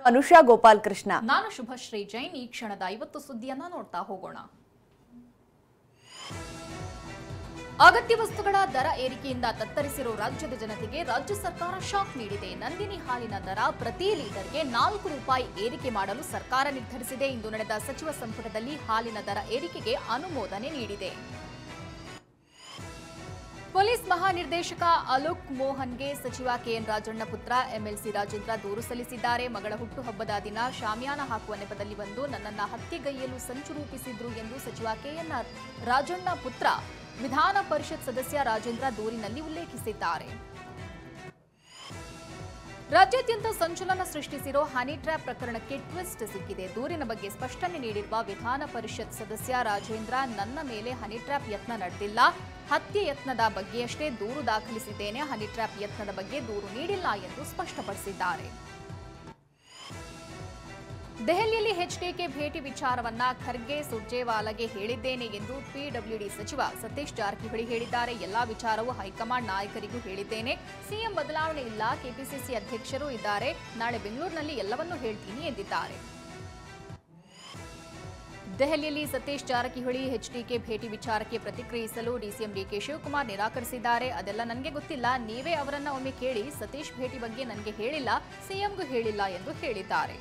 ಅನುಷಾ ಗೋಪಾಲ್ ಕೃಷ್ಣ. ನಾನು ಶುಭಶ್ರೀ ಜೈನ್. ಈ ಕ್ಷಣದ 50 ಸುದ್ದಿಯನ್ನ ನೋಡ್ತಾ ಹೋಗೋಣ. ಅಗತ್ಯ ವಸ್ತುಗಳ ದರ ಏರಿಕೆಯಿಂದ ತತ್ತರಿಸಿರುವ ರಾಜ್ಯದ ಜನತೆಗೆ ರಾಜ್ಯ ಸರ್ಕಾರ ಶಾಕ್ ನೀಡಿದೆ. ನಂದಿನಿ ಹಾಲಿನ ದರ ಪ್ರತಿ ಲೀಟರ್ಗೆ 4 ರೂಪಾಯಿ ಏರಿಕೆ ಮಾಡಲು ಸರ್ಕಾರ ನಿರ್ಧರಿಸಿದೆ. ಇಂದು ನಡೆದ ಸಚಿವ ಸಂಪುಟದಲ್ಲಿ ಹಾಲಿನ ದರ ಏರಿಕೆಗೆ ಅನುಮೋದನೆ ನೀಡಿದೆ. ಪೊಲೀಸ್ ಮಹಾನಿರ್ದೇಶಕ ಅಲೋಕ್ ಮೋಹನ್ಗೆ ಸಚಿವ ಕೆಎನ್ ರಾಜಣ್ಣ ಪುತ್ರ ಎಂಎಲ್ಸಿ ರಾಜೇಂದ್ರ ದೂರು ಸಲ್ಲಿಸಿದ್ದಾರೆ. ಮಗಳ ಹುಟ್ಟುಹಬ್ಬದ ದಿನ ಶಾಮಿಯಾನ ಹಾಕುವ ನೆಪದಲ್ಲಿ ಬಂದು ನನ್ನನ್ನು ಹತ್ಯೆಗೈಯಲು ಸಂಚು ರೂಪಿಸಿದ್ರು ಎಂದು ಸಚಿವ ಕೆಎನ್ ರಾಜಣ್ಣ ಪುತ್ರ ವಿಧಾನ ಪರಿಷತ್ ಸದಸ್ಯ ರಾಜೇಂದ್ರ ದೂರಿನಲ್ಲಿ ಉಲ್ಲೇಖಿಸಿದ್ದಾರೆ. ರಾಜ್ಯಾದ್ಯಂತ ಸಂಚಲನ ಸೃಷ್ಟಿಸಿರೋ ಹನಿ ಟ್ರ್ಯಾಪ್ ಪ್ರಕರಣಕ್ಕೆ ಟ್ವಿಸ್ಟ್ ಸಿಕ್ಕಿದೆ. ದೂರಿನ ಬಗ್ಗೆ ಸ್ಪಷ್ಟನೆ ನೀಡಿರುವ ವಿಧಾನ ಪರಿಷತ್ ಸದಸ್ಯ ರಾಜೇಂದ್ರ, ನನ್ನ ಮೇಲೆ ಹನಿ ಟ್ರ್ಯಾಪ್ ಯತ್ನ ನಡೆದಿಲ್ಲ, ಹತ್ಯೆ ಯತ್ನದ ಬಗ್ಗೆಯಷ್ಟೇ ದೂರು ದಾಖಲಿಸಿದ್ದೇನೆ, ಹನಿ ಟ್ರ್ಯಾಪ್ ಯತ್ನದ ಬಗ್ಗೆ ದೂರು ನೀಡಿಲ್ಲ ಎಂದು ಸ್ಪಷ್ಟಪಡಿಸಿದ್ದಾರೆ. ದೆಹಲಿಯಲ್ಲಿ ಎಚ್ಡಿಕೆ ಭೇಟಿ ವಿಚಾರವನ್ನ ಖರ್ಗೆ ಸುರ್ಜೇವಾಲಾಗೆ ಹೇಳಿದ್ದೇನೆ ಎಂದು ಪಿಡಬ್ಲ್ಯೂಡಿ ಸಚಿವ ಸತೀಶ್ ಜಾರಕಿಹೊಳಿ ಹೇಳಿದ್ದಾರೆ. ಎಲ್ಲಾ ವಿಚಾರವೂ ಹೈಕಮಾಂಡ್ ನಾಯಕರಿಗೂ ಹೇಳಿದ್ದೇನೆ. ಸಿಎಂ ಬದಲಾವಣೆ ಇಲ್ಲ, ಕೆಪಿಸಿಸಿ ಅಧ್ಯಕ್ಷರು ಇದ್ದಾರೆ, ನಾಳೆ ಬೆಂಗಳೂರಿನಲ್ಲಿ ಎಲ್ಲವನ್ನೂ ಹೇಳ್ತೀನಿ ಎಂದಿದ್ದಾರೆ. ದೆಹಲಿಯಲ್ಲಿ ಸತೀಶ್ ಜಾರಕಿಹೊಳಿ ಎಚ್ಡಿಕೆ ಭೇಟಿ ವಿಚಾರಕ್ಕೆ ಪ್ರತಿಕ್ರಿಯಿಸಲು ಡಿಸಿಎಂ ಡಿಕೆ ಶಿವಕುಮಾರ್ ನಿರಾಕರಿಸಿದ್ದಾರೆ. ಅದೆಲ್ಲ ನನಗೆ ಗೊತ್ತಿಲ್ಲ, ನೀವೇ ಅವರನ್ನ ಒಮ್ಮೆ ಕೇಳಿ, ಸತೀಶ್ ಭೇಟಿ ಬಗ್ಗೆ ನನಗೆ ಹೇಳಿಲ್ಲ, ಸಿಎಂಗೂ ಹೇಳಿಲ್ಲ ಎಂದು ಹೇಳಿದ್ದಾರೆ.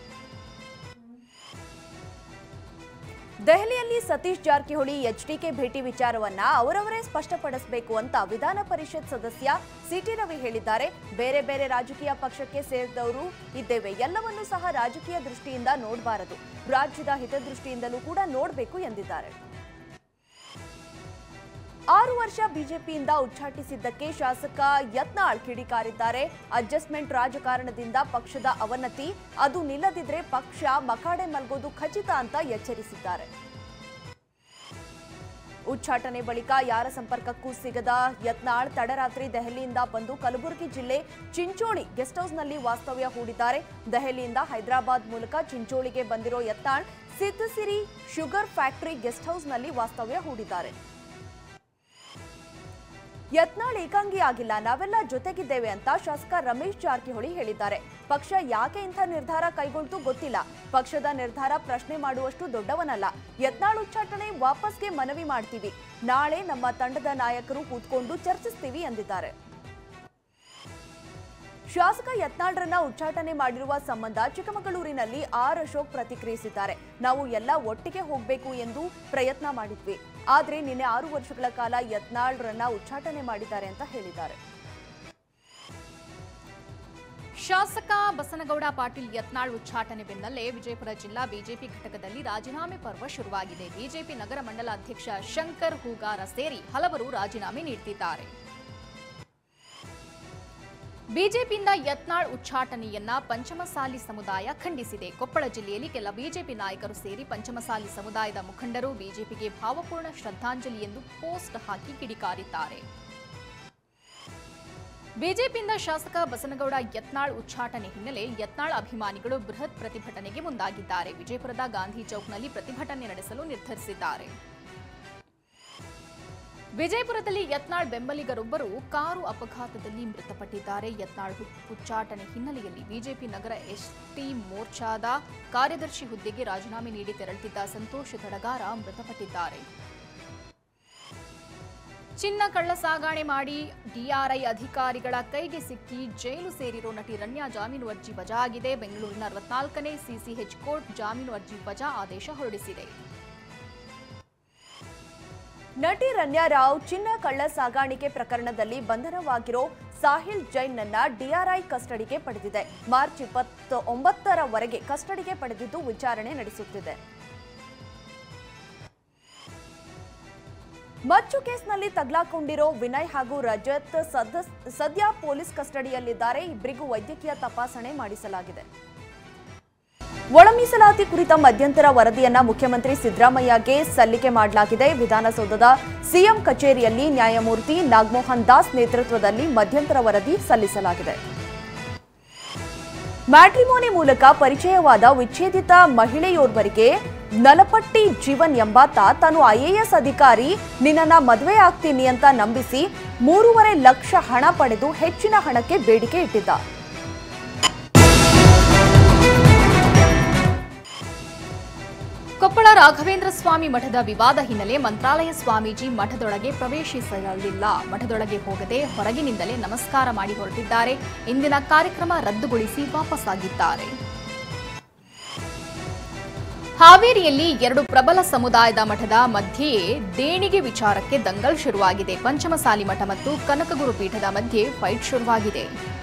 ದೆಹಲಿಯಲ್ಲಿ ಸತೀಶ್ ಜಾರಕಿಹೊಳಿ ಎಚ್ಡಿಕೆ ಭೇಟಿ ವಿಚಾರವನ್ನ ಅವರವರೇ ಸ್ಪಷ್ಟಪಡಿಸಬೇಕು ಅಂತ ವಿಧಾನ ಪರಿಷತ್ ಸದಸ್ಯ ಸಿಟಿ ರವಿ ಹೇಳಿದ್ದಾರೆ. ಬೇರೆ ಬೇರೆ ರಾಜಕೀಯ ಪಕ್ಷಕ್ಕೆ ಸೇರಿದವರು ಇದ್ದೇವೆ, ಎಲ್ಲವನ್ನೂ ಸಹ ರಾಜಕೀಯ ದೃಷ್ಟಿಯಿಂದ ನೋಡಬಾರದು, ರಾಜ್ಯದ ಹಿತದೃಷ್ಟಿಯಿಂದಲೂ ಕೂಡ ನೋಡಬೇಕು ಎಂದಿದ್ದಾರೆ. 6 ವರ್ಷ ಬಿಜೆಪಿಯಿಂದ ಉಚ್ಚಾಟಿಸಿದ್ದಕ್ಕೆ ಶಾಸಕ ಯತ್ನಾಳ್ ಕಿಡಿಕಾರಿದ್ದಾರೆ. ಅಡ್ಜಸ್ಟ್ಮೆಂಟ್ ರಾಜಕಾರಣದಿಂದ ಪಕ್ಷದ ಅವನತಿ, ಅದು ನಿಲ್ಲದಿದ್ರೆ ಪಕ್ಷ ಮಕಾಡೆ ಮಲ್ಗೋದು ಖಚಿತ ಅಂತ ಎಚ್ಚರಿಸಿದ್ದಾರೆ. ಉಚ್ಚಾಟನೆ ಬಳಿಕ ಯಾರ ಸಂಪರ್ಕಕ್ಕೂ ಸಿಗದ ಯತ್ನಾಳ್ ತಡರಾತ್ರಿ ದೆಹಲಿಯಿಂದ ಬಂದು ಕಲಬುರಗಿ ಜಿಲ್ಲೆ ಚಿಂಚೋಳಿ ಗೆಸ್ಟ್ ಹೌಸ್ನಲ್ಲಿ ವಾಸ್ತವ್ಯ ಹೂಡಿದ್ದಾರೆ. ದೆಹಲಿಯಿಂದ ಹೈದರಾಬಾದ್ ಮೂಲಕ ಚಿಂಚೋಳಿಗೆ ಬಂದಿರೋ ಯತ್ನಾಳ್ ಸಿದ್ಧಸಿರಿ ಶುಗರ್ ಫ್ಯಾಕ್ಟರಿ ಗೆಸ್ಟ್ ಹೌಸ್ನಲ್ಲಿ ವಾಸ್ತವ್ಯ ಹೂಡಿದ್ದಾರೆ. ಯತ್ನಾಳ್ ಏಕಾಂಗಿ ಆಗಿಲ್ಲ, ನಾವೆಲ್ಲ ಜೊತೆಗಿದ್ದೇವೆ ಅಂತ ಶಾಸಕ ರಮೇಶ್ ಜಾರಕಿಹೊಳಿ ಹೇಳಿದ್ದಾರೆ. ಪಕ್ಷ ಯಾಕೆ ಇಂಥ ನಿರ್ಧಾರ ಕೈಗೊಳ್ತು ಗೊತ್ತಿಲ್ಲ, ಪಕ್ಷದ ನಿರ್ಧಾರ ಪ್ರಶ್ನೆ ಮಾಡುವಷ್ಟು ದೊಡ್ಡವನಲ್ಲ. ಯತ್ನಾಳ್ ಉಚ್ಚಾಟನೆ ವಾಪಸ್ಗೆ ಮನವಿ ಮಾಡ್ತೀವಿ, ನಾಳೆ ನಮ್ಮ ತಂಡದ ನಾಯಕರು ಕೂತ್ಕೊಂಡು ಚರ್ಚಿಸ್ತೀವಿ ಎಂದಿದ್ದಾರೆ. ಶಾಸಕ ಯತ್ನಾಳ್ರನ್ನ ಉಚ್ಚಾಟನೆ ಮಾಡಿರುವ ಸಂಬಂಧ ಚಿಕ್ಕಮಗಳೂರಿನಲ್ಲಿ ಆರ್ ಅಶೋಕ್ ಪ್ರತಿಕ್ರಿಯಿಸಿದ್ದಾರೆ. ನಾವು ಎಲ್ಲ ಒಟ್ಟಿಗೆ ಹೋಗಬೇಕು ಎಂದು ಪ್ರಯತ್ನ ಮಾಡಿದ್ವಿ, ಆದರೆ ನಿನ್ನೆ 6 ವರ್ಷಗಳ ಕಾಲ ಯತ್ನಾಳ್ರನ್ನ ಉಚ್ಚಾಟನೆ ಮಾಡಿದ್ದಾರೆ ಅಂತ ಹೇಳಿದ್ದಾರೆ. ಶಾಸಕ ಬಸನಗೌಡ ಪಾಟೀಲ್ ಯತ್ನಾಳ್ ಉಚ್ಚಾಟನೆ ಬೆನ್ನಲ್ಲೇ ವಿಜಯಪುರ ಜಿಲ್ಲಾ ಬಿಜೆಪಿ ಘಟಕದಲ್ಲಿ ರಾಜೀನಾಮೆ ಪರ್ವ ಶುರುವಾಗಿದೆ. ಬಿಜೆಪಿ ನಗರ ಮಂಡಲ ಅಧ್ಯಕ್ಷ ಶಂಕರ್ ಹೂಗಾರ ಸೇರಿ ಹಲವರು ರಾಜೀನಾಮೆ ನೀಡುತ್ತಿದ್ದಾರೆ. ಬಿಜೆಪಿಯಿಂದ ಯತ್ನಾಳ್ ಉಚ್ಚಾಟನೆಯನ್ನ ಪಂಚಮಸಾಲಿ ಸಮುದಾಯ ಖಂಡಿಸಿದೆ. ಕೊಪ್ಪಳ ಜಿಲ್ಲೆಯಲ್ಲಿ ಕೆಲ ಬಿಜೆಪಿ ನಾಯಕರು ಸೇರಿ ಪಂಚಮಸಾಲಿ ಸಮುದಾಯದ ಮುಖಂಡರು ಬಿಜೆಪಿಗೆ ಭಾವಪೂರ್ಣ ಶ್ರದ್ಧಾಂಜಲಿ ಎಂದು ಪೋಸ್ಟ್ ಹಾಕಿ ಕಿಡಿಕಾರಿದ್ದಾರೆ. ಬಿಜೆಪಿಯಿಂದ ಶಾಸಕ ಬಸನಗೌಡ ಯತ್ನಾಳ್ ಉಚ್ಚಾಟನೆ ಹಿನ್ನೆಲೆ ಯತ್ನಾಳ್ ಅಭಿಮಾನಿಗಳು ಬೃಹತ್ ಪ್ರತಿಭಟನೆಗೆ ಮುಂದಾಗಿದ್ದಾರೆ. ವಿಜಯಪುರದ ಗಾಂಧಿ ಚೌಕ್ನಲ್ಲಿ ಪ್ರತಿಭಟನೆ ನಡೆಸಲು ನಿರ್ಧರಿಸಿದ್ದಾರೆ. ವಿಜಯಪುರದಲ್ಲಿ ಯತ್ನಾಳ್ ಬೆಂಬಲಿಗರೊಬ್ಬರು ಕಾರು ಅಪಘಾತದಲ್ಲಿ ಮೃತಪಟ್ಟಿದ್ದಾರೆ. ಯತ್ನಾಳ್ ಉಚ್ಚಾಟನೆ ಹಿನ್ನೆಲೆಯಲ್ಲಿ ಬಿಜೆಪಿ ನಗರ ಎಸ್ಟಿ ಮೋರ್ಚಾದ ಕಾರ್ಯದರ್ಶಿ ಹುದ್ದೆಗೆ ರಾಜೀನಾಮೆ ನೀಡಿ ತೆರಳುತ್ತಿದ್ದ ಸಂತೋಷ್ ತಡಗಾರ ಮೃತಪಟ್ಟಿದ್ದಾರೆ. ಚಿನ್ನ ಕಳ್ಳ ಸಾಗಾಣೆ ಮಾಡಿ ಡಿಆರ್ಐ ಅಧಿಕಾರಿಗಳ ಕೈಗೆ ಸಿಕ್ಕಿ ಜೈಲು ಸೇರಿರೋ ನಟಿ ರಣ್ಯಾ ಜಾಮೀನು ಅರ್ಜಿ ವಜಾ ಆಗಿದೆ. ಬೆಂಗಳೂರಿನ 64ನೇ ಸಿಸಿಎಚ್ ಕೋರ್ಟ್ ಜಾಮೀನು ಅರ್ಜಿ ವಜಾ ಆದೇಶ ಹೊರಡಿಸಿದೆ. ನಟಿ ರಣ್ಯಾ ರಾವ್ ಚಿನ್ನ ಕಳ್ಳ ಸಾಗಾಣಿಕೆ ಪ್ರಕರಣದಲ್ಲಿ ಬಂಧನವಾಗಿರೋ ಸಾಹಿಲ್ ಜೈನ್ ನನ್ನ ಡಿಆರ್ಐ ಕಸ್ಟಡಿಗೆ ಪಡೆದಿದೆ. ಮಾರ್ಚ್ 29ರವರೆಗೆ ಕಸ್ಟಡಿಗೆ ಪಡೆದಿದ್ದು ವಿಚಾರಣೆ ನಡೆಸುತ್ತಿದೆ. ಮಚ್ಚು ಕೇಸ್ನಲ್ಲಿ ತಗ್ಲಾಕೊಂಡಿರೋ ವಿನಯ್ ಹಾಗೂ ರಜತ್ ಸದ್ಯ ಪೊಲೀಸ್ ಕಸ್ಟಡಿಯಲ್ಲಿದ್ದಾರೆ. ಇಬ್ಬರಿಗೂ ವೈದ್ಯಕೀಯ ತಪಾಸಣೆ ಮಾಡಿಸಲಾಗಿದೆ. ಒಳ ಮೀಸಲಾತಿ ಕುರಿತ ಮಧ್ಯಂತರ ವರದಿಯನ್ನ ಮುಖ್ಯಮಂತ್ರಿ ಸಿದ್ದರಾಮಯ್ಯಗೆ ಸಲ್ಲಿಕೆ ಮಾಡಲಾಗಿದೆ. ವಿಧಾನಸೌಧದ ಸಿಎಂ ಕಚೇರಿಯಲ್ಲಿ ನ್ಯಾಯಮೂರ್ತಿ ನಾಗಮೋಹನ್ ದಾಸ್ ನೇತೃತ್ವದಲ್ಲಿ ಮಧ್ಯಂತರ ವರದಿ ಸಲ್ಲಿಸಲಾಗಿದೆ. ಮ್ಯಾಟ್ರಿಮೋನಿ ಮೂಲಕ ಪರಿಚಯವಾದ ವಿಚ್ಛೇದಿತ ಮಹಿಳೆಯೋರ್ವರಿಗೆ ನಲಪಟ್ಟಿ ಜೀವನ್ ಎಂಬಾತ ತಾನು ಐಎಎಸ್ ಅಧಿಕಾರಿ, ನಿನ್ನನ್ನ ಮದುವೆ ಆಗ್ತೀನಿ ಅಂತ ನಂಬಿಸಿ 3.5 ಲಕ್ಷ ಹಣ ಪಡೆದು ಹೆಚ್ಚಿನ ಹಣಕ್ಕೆ ಬೇಡಿಕೆ ಇಟ್ಟಿದ್ದ. ಕೊಪ್ಪಳ ರಾಘವೇಂದ್ರ ಸ್ವಾಮಿ ಮಠದ ವಿವಾದ ಹಿನ್ನೆಲೆ ಮಂತ್ರಾಲಯ ಸ್ವಾಮೀಜಿ ಮಠದೊಳಗೆ ಪ್ರವೇಶಿಸಲಿಲ್ಲ. ಮಠದೊಳಗೆ ಹೋಗದೆ ಹೊರಗಿನಿಂದಲೇ ನಮಸ್ಕಾರ ಮಾಡಿ ಹೊರಟಿದ್ದಾರೆ. ಇಂದಿನ ಕಾರ್ಯಕ್ರಮ ರದ್ದುಗೊಳಿಸಿ ವಾಪಸ್ಸಾಗಿದ್ದಾರೆ. ಹಾವೇರಿಯಲ್ಲಿ ಎರಡು ಪ್ರಬಲ ಸಮುದಾಯದ ಮಠದ ಮಧ್ಯೆಯೇ ದೇಣಿಗೆ ವಿಚಾರಕ್ಕೆ ದಂಗಲ್ ಶುರುವಾಗಿದೆ. ಪಂಚಮಸಾಲಿ ಮಠ ಮತ್ತು ಕನಕಗುರು ಪೀಠದ ಮಧ್ಯೆ ಫೈಟ್ ಶುರುವಾಗಿದೆ.